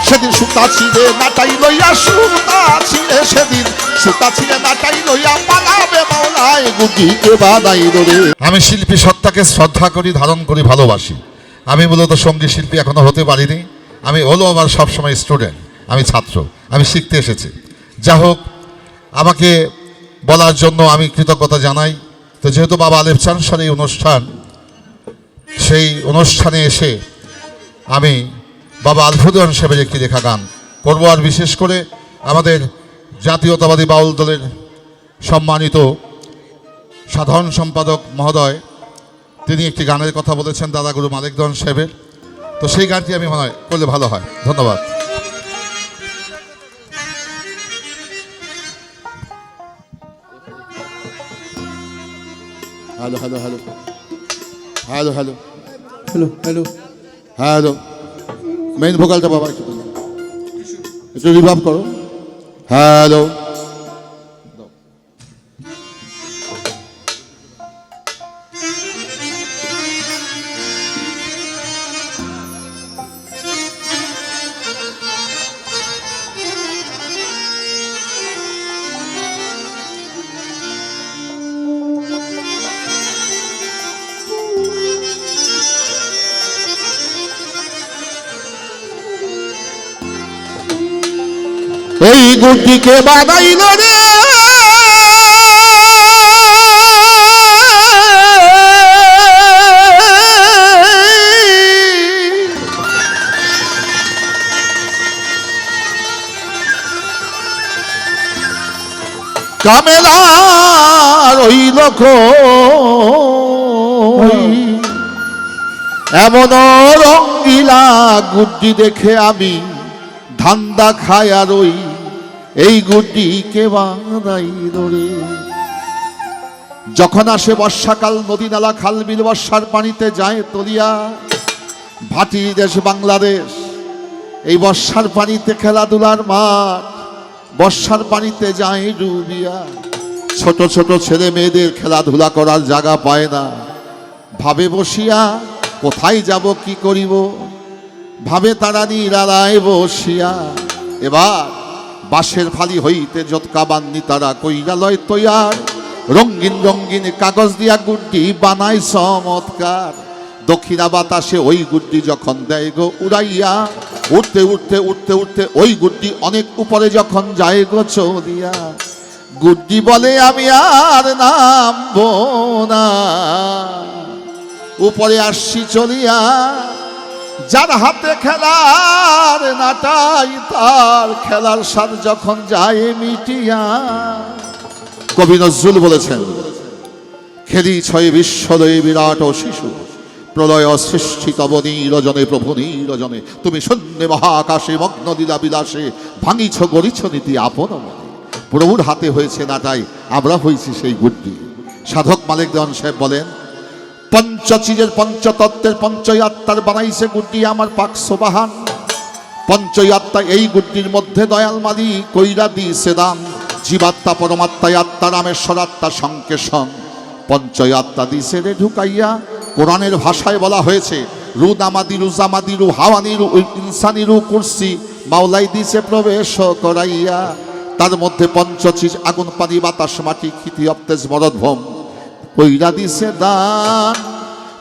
সেদিন সুতা ছিঁড়ে নাটাই লইয়া সুতা ছিঁড়ে সেদিন সুতা ছিঁড়ে নাটাই লইয়া পালাবে মাওলায় গুটিকে বানাইল রে। আমি শিল্পী সত্তাকে শ্রদ্ধা করি, ধারণ করি, ভালোবাসি। আমি মূলত সঙ্গীত শিল্পী এখনো হতে পারিনি। আমি হলো আমার সবসময় স্টুডেন্ট, আমি ছাত্র, আমি শিখতে এসেছি। যা হোক, আমাকে বলার জন্য আমি কৃতজ্ঞতা জানাই। তো যেহেতু বাবা আলেপ চান স্যার এই অনুষ্ঠান, সেই অনুষ্ঠানে এসে আমি বাবা আলফুদন সাহেবের একটি লেখা গান করবো। আর বিশেষ করে আমাদের জাতীয়তাবাদী বাউল দলের সম্মানিত সাধারণ সম্পাদক মহোদয়, তিনি একটি গানের কথা বলেছেন দাদাগুরু মালেকদন সাহেবের। তো সেই গানটি আমি মনে হয় করলে ভালো হয়। ধন্যবাদ। Hello hello hello hello hello hello hello hello, main ভোকালটা বাবা একটু রিভার্ব করো। হ্যালো, এই গুটিকে বানাইল রে কামেলার ওই লোক এমন রঙ্গিলা গুড্ডি দেখে আমি ধান্দা খায় আর ওই এই গুড্ডিকে বানাইল রে। যখন আসে বর্ষাকাল, নদী নালা খাল বিল বর্ষার পানিতে যায় তলিয়া। ভাটি দেশ বাংলাদেশ, এই বর্ষার পানিতে খেলাধুলার মাঠ, বর্ষার পানিতে যায় ডুবিয়া। ছোট ছোট ছেলে মেয়েদের খেলাধুলা করার জায়গা পায় না, ভাবে বসিয়া কোথায় যাব কি করিব, ভাবে তারা নিরালায় বসিয়া। এবার বাঁশের ফালি হইতে জটকা বান্নি তারা কইরা লয় তৈয়ার। রঙিন রঙিন কাগজ দিয়া গুড্ডি বানায় চমৎকার। দক্ষিণা বাতাসে ওই গুড্ডি যখন দেয় গো উড়াইয়া, উঠতে উঠতে উঠতে উঠতে ওই গুড্ডি অনেক উপরে যখন যায় গো চলিয়া। গুড্ডি বলে আমি আর নামবো না, উপরে আসছি চলিয়া। যার হাতে খেলার নাটাই তার খেলার স্বাদ যখন যায় মিটিয়া। কবি নজরুল বলেছেন, খেলি ছয় বিশ্বদয়ে বিরাট ও শিশু, প্রলয় সৃষ্টি তব নীরজনে প্রভু নীরজনে। তুমি শূন্যে মহাকাশে মগ্ন দিলা বিলাসে, ভাঙিছ গড়িছ নীতি আপন মনে। প্রভুর হাতে হয়েছে নাটাই, আমরা হয়েছি সেই গুড্ডি। সাধক মালেকদন সাহেব বলেন, পঞ্চচিরের পঞ্চতত্ত্বের পঞ্চয়াত্মার বানাইছে গুড্ডি আমার পাকশো বাহান। পঞ্চয়াত্মা এই গুড্ডির মধ্যে দয়াল মালি কইরা দিছে দান। জীবাত্মা পরমাত্মায় আত্মা রামেশ্বর আত্মা সংকেশন। পঞ্চয়াত্মা দিছে রে ঢুকাইয়া। কোরআনের ভাষায় বলা হয়েছে, রু দামাদিরু জামাদিরু হাওয়ানিরু ইনসানিরু কুরসি, মাওলাই দিছে প্রবেশ করাইয়া। তার মধ্যে পঞ্চচিজ আগুন পানি বাতাস মাটি ক্ষিতি অপ্তেজ মরদভম কইরা দিছে দান।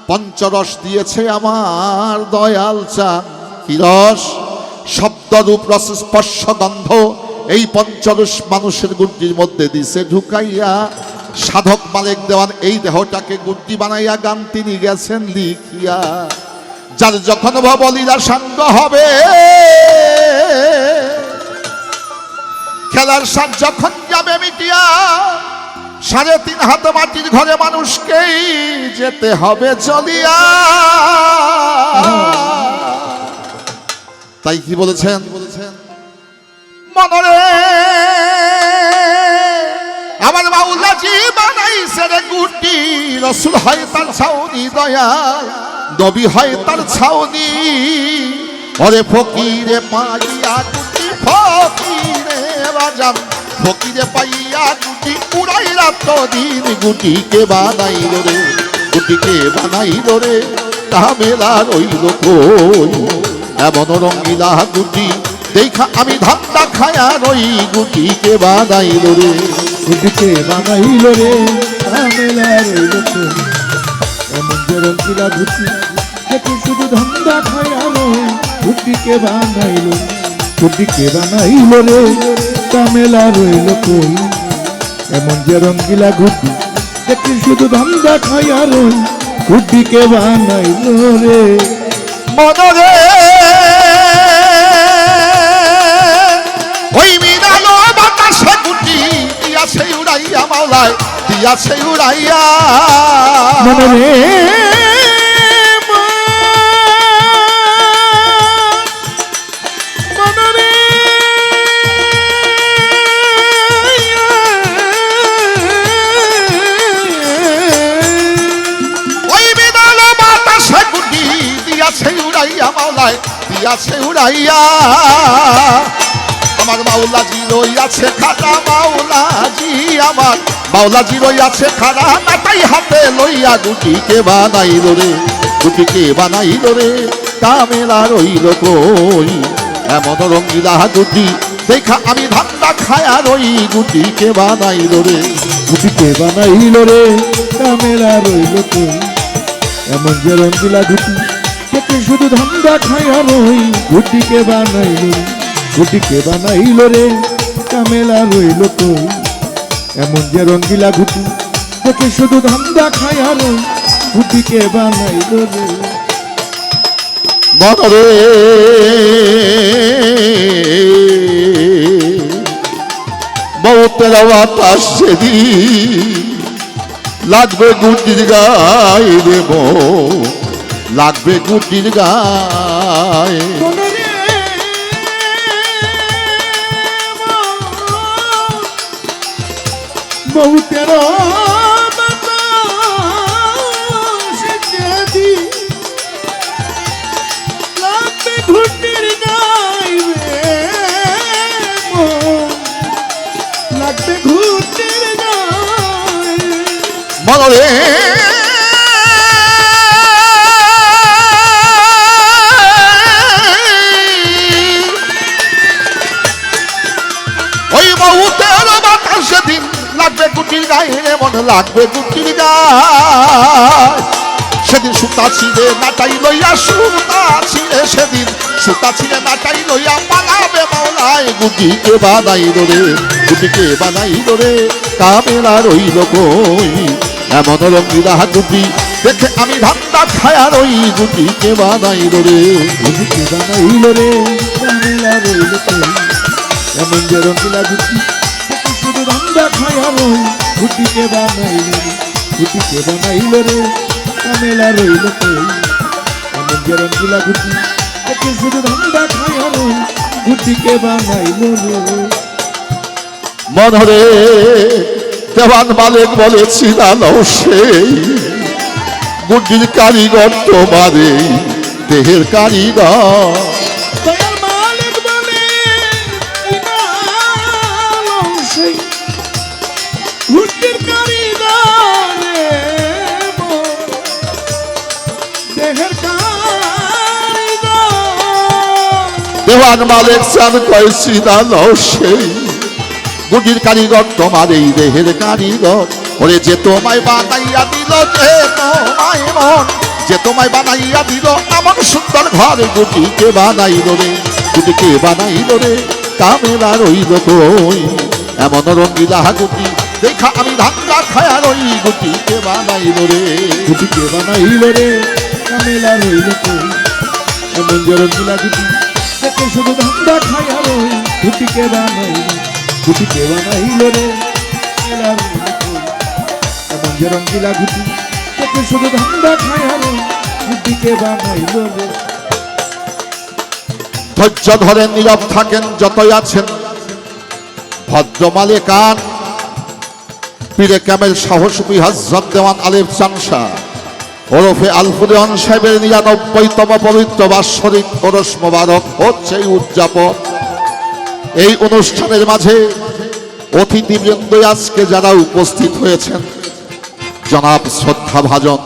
পঞ্চরস দিয়েছে আমার দয়াল চান। কি রস? শব্দরূপ রস স্পর্শ গন্ধ, এই পঞ্চরস মানুষের গুড্ডির মধ্যে দিছে ঢুকাইয়া। সাধক মালেক দেওয়ান এই দেহটাকে গুড্ডি বানাইয়া গান তিনি গেছেন লিখিয়া। যার যখন ভবলীলা সাঙ্গ হবে, খেলার স্বাদ যখন যাবে মিটিয়া। 3.5 হাত মাটির ঘরে মানুষকেই যেতে হবে চলিয়া। তাই কি বলেছেন? মনরে আমার মাওলাজি বানাইছে রে গুড্ডি। রসুল হয় তার ছাউনি দয়াল, নবী হয় তার ছাউনি। ওরে ফকিরে পাইয়া গুড্ডি, ফকিরে বাজান, ফকিরে পাইয়া গুড্ডি উড়াই রাত দিন। গুড্ডিকে বানাইল রে, গুড্ডিকে বানাইল রে, কামেলার ওই লোক। এমন রঙ্গিলা গুড্ডি দেখা আমি ধান্দা খায়া রই গুটিকে বানাইল রে, গুটিকে বানাইল রে ঝামেলা রইল কই, এমন যে রঙ্গিলা গুটি দেখে শুধু ধান্দা খায়া রই গুটিকে বানাইল, গুটিকে বানাইল রে ঝামেলা রইল কই, এমন যে রঙ্গিলা গুটি দেখে শুধু ধান্দা খায়া রই গুটিকে বানাইল রে। মনরে ওই মিনালো বাতাসে গুটি দিয়াছে উড়াইয়া মাওলায় দিয়াছে উড়াইয়া, মনরে মাওলায় দিয়াছে উড়াইয়া, আমার মাওলাজি রইয়াছে খাড়া, মাওলাজি আমার মাওলাজি রইয়াছে খাড়া, নাটাই হাতে লইয়া গুটিকে বানাইল রে, গুটিকে বানাইল রে কামেলা রইল কই, এমন রঙ্গিলা গুটি দেখা আমি ধান্দা খায়া রই গুটিকে বানাইল রে, গুটিকে বানাইল রে কামেলা রইল কই, এমন যে রঙ্গিলা গুটি দেখে শুধু ধান্দা খায়া রই গুটিকে বানাইল, গুটিকে বানাইল রে কামেলা রইল কই, এমন যে রঙ্গিলা গুটি দেখে শুধু ধান্দা খায়া রই গুটিকে বানাইল রে। মনরে মৌতের বাতাস সেদিন লাগবে গুটির গায়ে রে মো, লাগবে গুটির গায়ে, বহুতের লাগবে ঘুটির গাইবে, লাগবে ঘুটির গায়ে, মনরে ওই মৌতের বাতাস সেদিন লাগবে গুটির গায়ে রে মন, লাগবে গুটির গায়ে, সেদিন সুতা ছিঁড়ে নাটাই লইয়া, সুতা ছিঁড়ে সেদিন সুতা ছিঁড়ে নাটাই লইয়া বানাবে মাওলায় গুটিকে বানাইল রে, গুটিকে বানাইল রে কামেলা রইল কই, এমন রঙ্গিলা গুটি দেখে আমি ধান্দা খায়া রই গুটিকে বানাইল রে, গুটিকে বানাইল রে কামেলা রইল কই, এমন যে রঙ্গিলা গুটি দেখে শুধু ধান্দা খায়া রই গুটিকে বানাইল রে, গুটিকে বানাইল রে কামেলা রইল কই, এমন যে রঙ্গিলা গুটি দেখে শুধু ধান্দা খায়া রই গুটিকে বানাইল রে। মনরে দেওয়ান মালিক বলেছিলাম সেই গুটির কারিগর তোমারে দেহের কারিগর, দয়াল মালিক বলে সেই গুটির কারিগর দেহের কারিগর, দেওয়ান মালিক চান কয়েছি দাল সেই গুটির কারিগর তোমার এই দেহের কারিগর, ওরে যে তোমায় বানাইয়া দিল, যে তোমায় মন যে তোমায় বানাইয়া দিল এমন সুন্দর ঘর গুটিকে বানাইল রে, গুটিকে বানাইল রে কামেলা রইল কই, এমন রঙ্গিলা গুটি দেখা আমি ধান্দা খায়া রই গুটিকে বানাইল রে, গুটিকে বানাইল রে কামেলা রইল কই, এমন যে রঙ্গিলা গুটি দেখে শুধু ধান্দা খায়া রই গুটিকে বানাইল, গুটিকে বানাইল রে কামেলা রইল কই, এমন যে রঙ্গিলা গুটি দেখে শুধু ধান্দা খায়া রই গুটিকে বানাইল রে। ধৈর্য ধরে নীরব থাকেন যতই আছেন ভদ্র মালিকান, পীরে কামেল সাহসী হযরত দেওয়ান আলিফ চানশা ওরফে আলফুরিয়ন সাহেবের 99তম পবিত্র বাৎসরিক ওরস মোবারক হচ্ছে উদযাপন। এই অনুষ্ঠানের মাঝে অতিথিবৃন্দ আজকে যারা উপস্থিত হয়েছেন, জনাব শ্রদ্ধাভাজন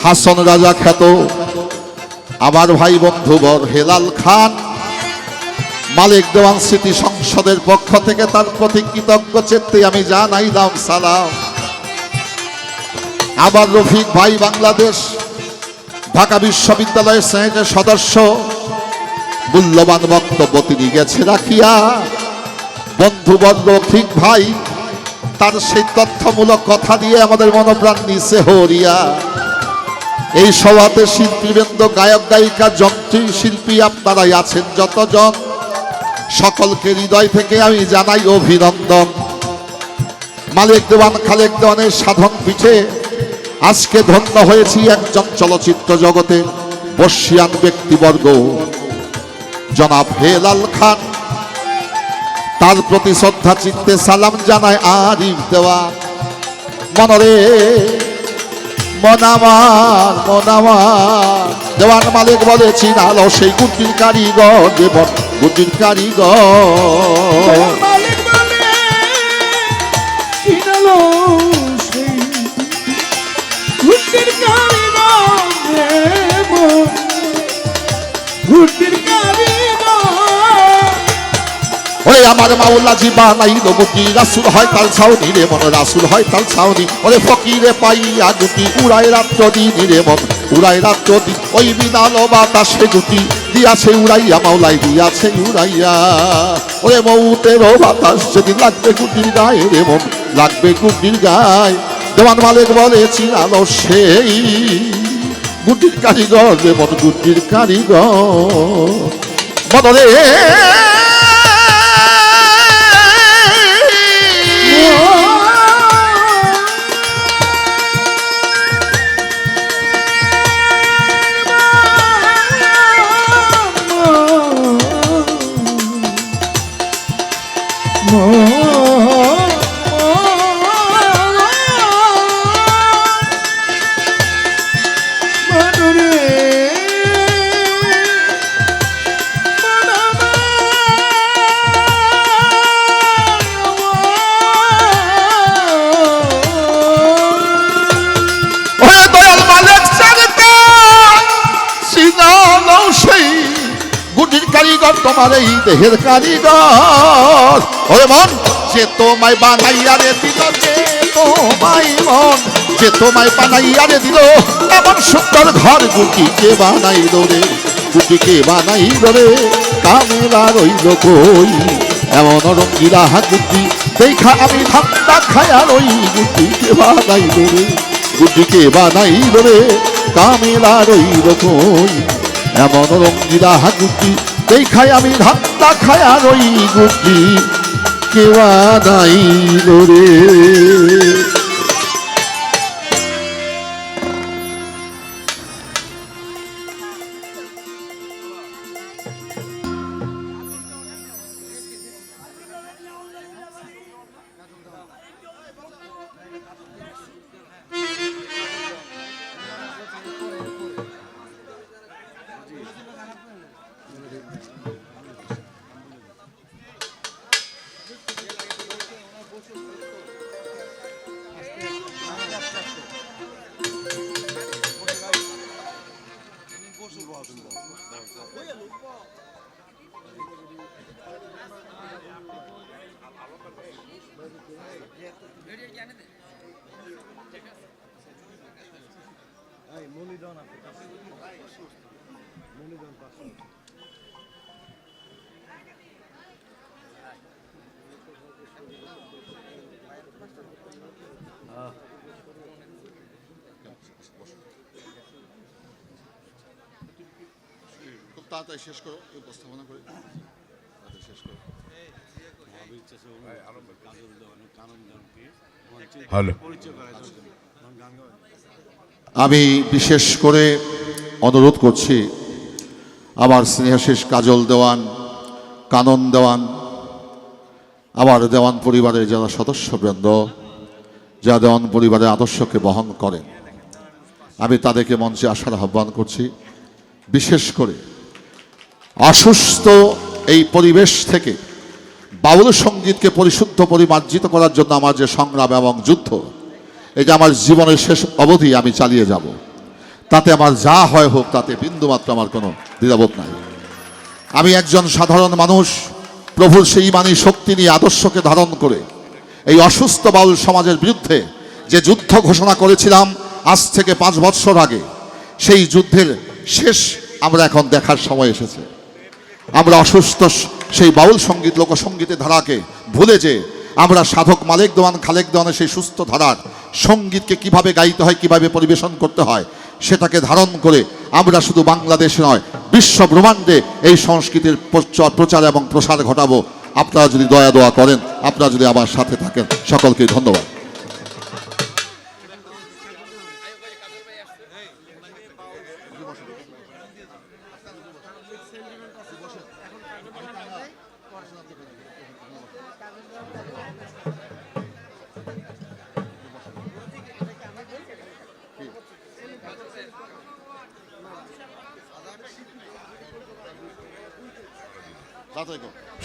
হাসন রাজা খ্যাত আমার ভাই বন্ধুবর হেলাল খান, মালিক দেওয়ান স্মৃতি সংসদের পক্ষ থেকে তার প্রতি কৃতজ্ঞ চিত্তে আমি জানাইলাম সালাম। আবার রফিক ভাই বাংলাদেশ ঢাকা বিশ্ববিদ্যালয়ের সেনেটের সদস্য মূল্যবান বক্তব্য তিনি গেছে রাখিয়া। বন্ধুবর্গ রফিক ভাই তার সেই তথ্যমূলক কথা দিয়ে আমাদের মনোপ্রাণ নিচে হরিয়া। এই সভাতে শিল্পীবৃন্দ, গায়ক গায়িকা, যন্ত্রী শিল্পী আপনারাই আছেন যতজন, সকলকে হৃদয় থেকে আমি জানাই অভিনন্দন। মালিক দেওয়ান খালেক দেওয়ানের সাধন পিঠে আজকে ধন্য হয়েছি একজন চলচ্চিত্র জগতের বর্ষিয়ান ব্যক্তিবর্গ জনাব হেলাল খান। তার প্রতি শ্রদ্ধা চিত্তে সালাম জানায় আরিফ দেওয়ান। মনরে মনামার মনামার দেওয়ান মালিক বলে চিনালো সেই গুটির কারিগর, দেবন গুটির কারিগর। মালিক বলে চিনালো সেই গুটির কারিগর, গুটির কারিগর। ওরে আমার মাওলা জিবা নাইলো গুটি, রাসূল হয় তার ছাউনি রে মন, রাসূল হয় তার ছাউনি। ওরে ফকিরে পাইয়া গুটি উড়াই রাত্র দিন রে মন, উড়াই রাত্র দিন। ওই বিনালো বাতাসে গুটি দিয়াছে উড়াইয়া, মাওলাই দিয়াছে উড়াইয়া। ওরে মৌতেরও বাতাস যেদিন লাগবে গুটির গায়ে রে মন, লাগবে গুটির গায়ে। দেওয়ান মালিক বলে চিনালো সেই গুটির কারিগর রে মন, গুটির কারিগর। মনরে কারিগর তোমার এই দেহের কারিগর। ওরে মন যে তোমায় বানাইয়া রে দিল, যে তোমায় মন যে তোমায় বানাইয়া রে দিল, এমন সুন্দর ঘর গুটিকে বানাইল রে, গুটিকে বানাইল রে। কামেলা রইল কই এমন রঙ্গিলা গুটি, দেখা আমি ধান্দা খায়া রই, গুটিকে বানাইল রে, গুটিকে বানাইল রে। কামেলা রইল কই এমন রঙ্গিলা গুটি, দেখাই আমি ধান্দা খায়া রই, গুটি কেবা নাইল রে। খুব তাড়াতাড়ি শেষ করো, উপস্থাপনা করে তাড়াতাড়ি শেষ করো। আমি বিশেষ করে অনুরোধ করছি আমার স্নেহাশিস কাজল দেওয়ান, কানন দেওয়ান, আমার দেওয়ান পরিবারের যারা সদস্যবৃন্দ, যারা দেওয়ান পরিবারের আদর্শকে বহন করেন, আমি তাদেরকে মঞ্চে আসার আহ্বান করছি। বিশেষ করে অসুস্থ এই পরিবেশ থেকে বাউল সঙ্গীতকে পরিশুদ্ধ পরিমার্জিত করার জন্য আমার যে সংগ্রাম এবং যুদ্ধ, এটা আমার জীবনের শেষ অবধি আমি চালিয়ে যাব। তাতে আমার যা হয় হোক, তাতে বিন্দুমাত্র আমার কোনো দ্বিধাবোধ নাই। আমি একজন সাধারণ মানুষ প্রভুর সেই ইমানি শক্তি নিয়ে আদর্শকে ধারণ করে এই অসুস্থ বাউল সমাজের বিরুদ্ধে যে যুদ্ধ ঘোষণা করেছিলাম আজ থেকে 5 বছর আগে, সেই যুদ্ধের শেষ আমরা এখন দেখার সময় এসেছে। আমরা অসুস্থ সেই বাউল সঙ্গীত লোকসঙ্গীতের ধারাকে ভুলে যে আমরা সাধক মালেক দেওয়ান খালেক দেওয়ানের সেই সুস্থ ধারার সঙ্গীতকে কিভাবে গাইতে হয়, কিভাবে পরিবেশন করতে হয়, সেটাকে ধারণ করে আমরা শুধু বাংলাদেশে নয় বিশ্ব ব্রহ্মাণ্ডে এই সংস্কৃতির প্রচার এবং প্রসার ঘটাবো। আপনারা যদি দয়া দোয়া করেন, আপনারা যদি আমার সাথে থাকেন, সকলকে ধন্যবাদ।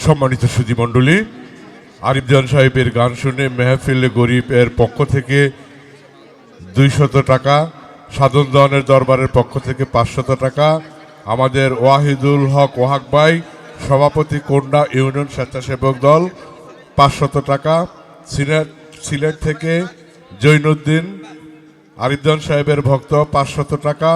সম্মানিত সুধীমণ্ডলী, আরিফজান সাহেবের গান শুনে মেহফিল গরিব এর পক্ষ থেকে 200 টাকা, সাধন দনের দরবারের পক্ষ থেকে 500 টাকা, আমাদের ওয়াহিদুল হক ওয়াহাক ভাই সভাপতি কোন্ডা ইউনিয়ন স্বেচ্ছাসেবক দল 500 টাকা, সিলেট থেকে জৈনুদ্দিন আরিফজান সাহেবের ভক্ত 500 টাকা,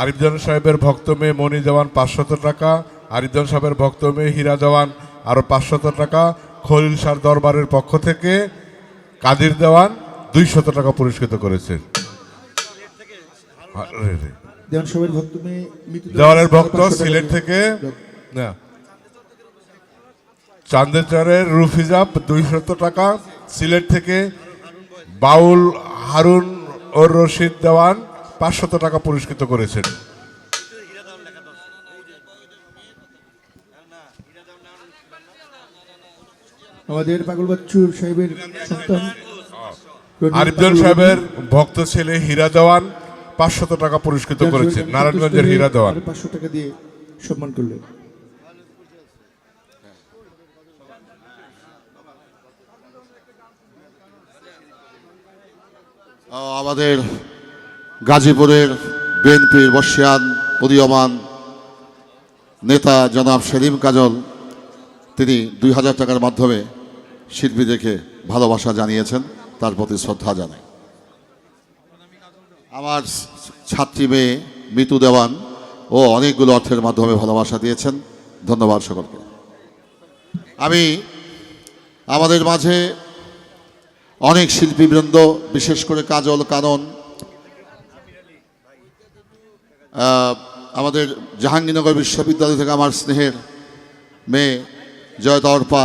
আরিফজান সাহেবের ভক্ত মেয়ে মনি দেওয়ান 500 টাকা, আরিফজান সাহেবের ভক্ত মেয়ে হীরা দেওয়ান আরও 500 টাকা, খলিল শাহ দরবারের পক্ষ থেকে কাদির দেওয়ান 200 টাকা পুরস্কৃত করেছে। দেওয়ানের ভক্ত সিলেট থেকে না চান্দেচারের রুফিজাব 200 টাকা, সিলেট থেকে বাউল হারুন ও রশিদ দেওয়ান 500 টাকা পুরস্কৃত করেছেন। আমাদের পাগল বাচ্চুর সাহেবের সন্তান আরিফজান সাহেবের ভক্ত ছেলে হীরা দেওয়ান 500 টাকা পুরস্কৃত করেছেন। নারায়ণগঞ্জের হীরা দেওয়ান 500 টাকা দিয়ে সম্মান করলেন। আমাদের গাজীপুরের বিএনপির বর্ষিয়ান উদীয়মান নেতা জনাব সেলিম কাজল, তিনি 2000 টাকার মাধ্যমে শিল্পীদেরকে ভালোবাসা জানিয়েছেন, তার প্রতি শ্রদ্ধা জানাই। আমার ছাত্রী মেয়ে মিতু দেওয়ান ও অনেকগুলো অর্থের মাধ্যমে ভালোবাসা দিয়েছেন, ধন্যবাদ সকলকে। আমি আমাদের মাঝে অনেক শিল্পীবৃন্দ, বিশেষ করে কাজল কানন, আমাদের জাহাঙ্গীরনগর বিশ্ববিদ্যালয় থেকে আমার স্নেহের মেয়ে জয়তা অর্পা,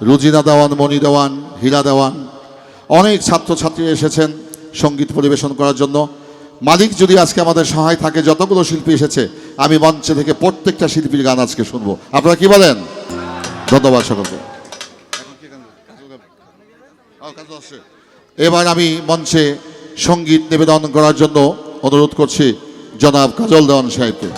রুজিনা দেওয়ান, মণি দেওয়ান, হীরা দেওয়ান, অনেক ছাত্রছাত্রী এসেছেন সঙ্গীত পরিবেশন করার জন্য। মালিক যদি আজকে আমাদের সহায় থাকে, যতগুলো শিল্পী এসেছে আমি মঞ্চে থেকে প্রত্যেকটা শিল্পীর গান আজকে শুনবো। আপনারা কি বলেন? ধন্যবাদ সকলকে। এবার আমি মঞ্চে সঙ্গীত নিবেদন করার জন্য অনুরোধ করছি জনাব কাজল দেওয়ান সাহেবকে।